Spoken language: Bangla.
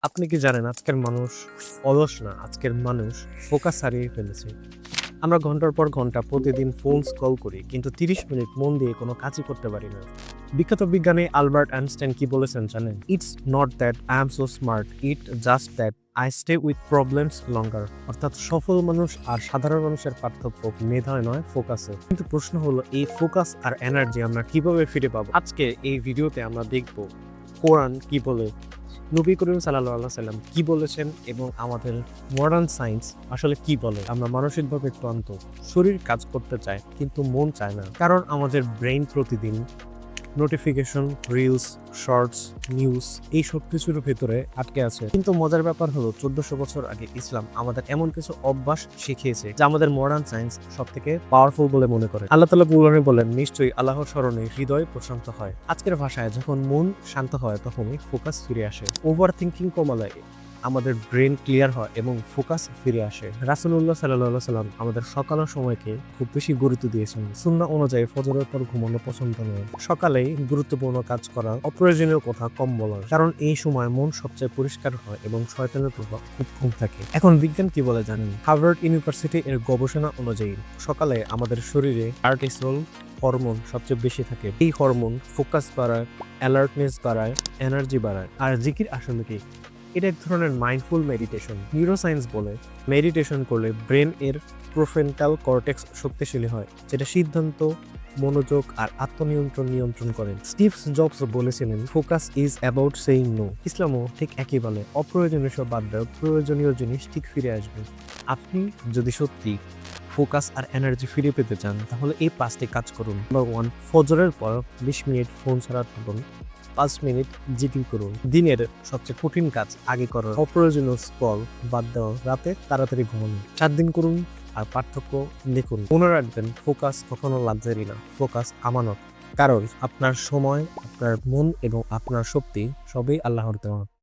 আপনি কি জানেন আজকের মানুষ অলস না, আজকের মানুষ ফোকাস হারিয়ে ফেলেছে। আমরা ঘন্টার পর ঘন্টা প্রতিদিন ফোন স্ক্রল করি, কিন্তু 30 মিনিট মন দিয়ে কোনো কাজই করতে পারি না। বিখ্যাত বিজ্ঞানী আলবার্ট আইনস্টাইন কি বলেছেন জানেন? It's not that I am so smart, it just that I stay with problems longer. অর্থাৎ সফল মানুষ আর সাধারণ মানুষের পার্থক্য মেধায় নয়, ফোকাসে। কিন্তু প্রশ্ন হলো, এই ফোকাস আর এনার্জি আমরা কিভাবে ফিরে পাবো? আজকে এই ভিডিওতে আমরা দেখব কোরআন কি বলে, নবী করিম সাল্লাল্লাহু আলাইহি সাল্লাম কি বলেছেন, এবং আমাদের মডার্ন সায়েন্স আসলে কি বলে। আমরা মানসিকভাবে ক্লান্ত, শরীর কাজ করতে চায় কিন্তু মন চায় না, কারণ আমাদের ব্রেইন প্রতিদিন নোটিফিকেশন, রিলস, শর্টস, নিউজ এই সব কিছুর ভেতরে আটকে আছে। কিন্তু মজার ব্যাপার হলো, 1400 বছর আগে ইসলাম আমাদের এমন কিছু অভ্যাস শিখিয়েছে যা আমাদের মডার্ন সায়েন্স সব থেকে পাওয়ারফুল বলে মনে করে। আল্লাহ তাআলা কুরআনে বলেন, নিশ্চয়ই আল্লাহর স্মরণে হৃদয় প্রশান্ত হয়। আজকের ভাষায়, যখন মন শান্ত হয় তখনই ফোকাস ফিরে আসে। ওভার থিঙ্কিং কমালে আমাদের ব্রেন ক্লিয়ার হয় এবং ফোকাস ফিরে আসে। রাসূলুল্লাহ সাল্লাল্লাহু আলাইহি সাল্লাম আমাদের সকালের সময়কে খুব বেশি গুরুত্ব দিয়েছেন। সুন্নাহ অনুযায়ী ফজরের পর ঘুমানো পছন্দ নয়। সকালেই গুরুত্বপূর্ণ কাজ করা, অপ্রয়োজনীয় কথা কম বলা, কারণ এই সময় মন সবচেয়ে পরিষ্কার হয় এবং শয়তানের প্রভাব খুব কম থাকে। এখন বিজ্ঞান কি বলে জানেন? হার্ভার্ড ইউনিভার্সিটি এর গবেষণা অনুযায়ী সকালে আমাদের শরীরে কর্টিসল হরমোন সবচেয়ে বেশি থাকে। এই হরমোন ফোকাস বাড়ায়, অ্যালার্টনেস বাড়ায়, এনার্জি বাড়ায়। আর জিকির আসলে কি? এটা এক ধরনের মাইন্ডফুল মেডিটেশন। নিউরোসায়েন্স বলে, মেডিটেশন করলে ব্রেন এর প্রোফ্রন্টাল কর্টেক্স শক্তিশালী হয়, যেটা সিদ্ধান্ত, মনোযোগ আর আত্মনিয়ন্ত্রণ নিয়ন্ত্রণ করেন। স্টিভ জবস বলেছিলেন, focus is about saying no. ইসলামও ঠিক একই বলে, অপ্রয়োজনীয় সব বাদ দাও, প্রয়োজনীয় জিনিস ঠিক ফিরে আসবে। আপনি যদি সত্যি ফোকাস আর এনার্জি ফিরে পেতে চান, তাহলে এই 5টি কাজ করুন। নাম্বার 1, ফজরের পর 20 মিনিট ফোন ছাড়া থাকুন। 5 মিনিট জিকির করুন। দিনের সবচেয়ে কঠিন কাজ আগে করুন। অপ্রয়োজনীয় স্ক্রল বাদ দেওয়া, রাতে তাড়াতাড়ি ঘুমানো। 4 দিন করুন আর পার্থক্য দেখুন। মনে রাখবেন, ফোকাস কখনো লাক্সারি না, ফোকাস আমানত। কারণ আপনার সময়, আপনার মন এবং আপনার শক্তি সবই আল্লাহর দেওয়া।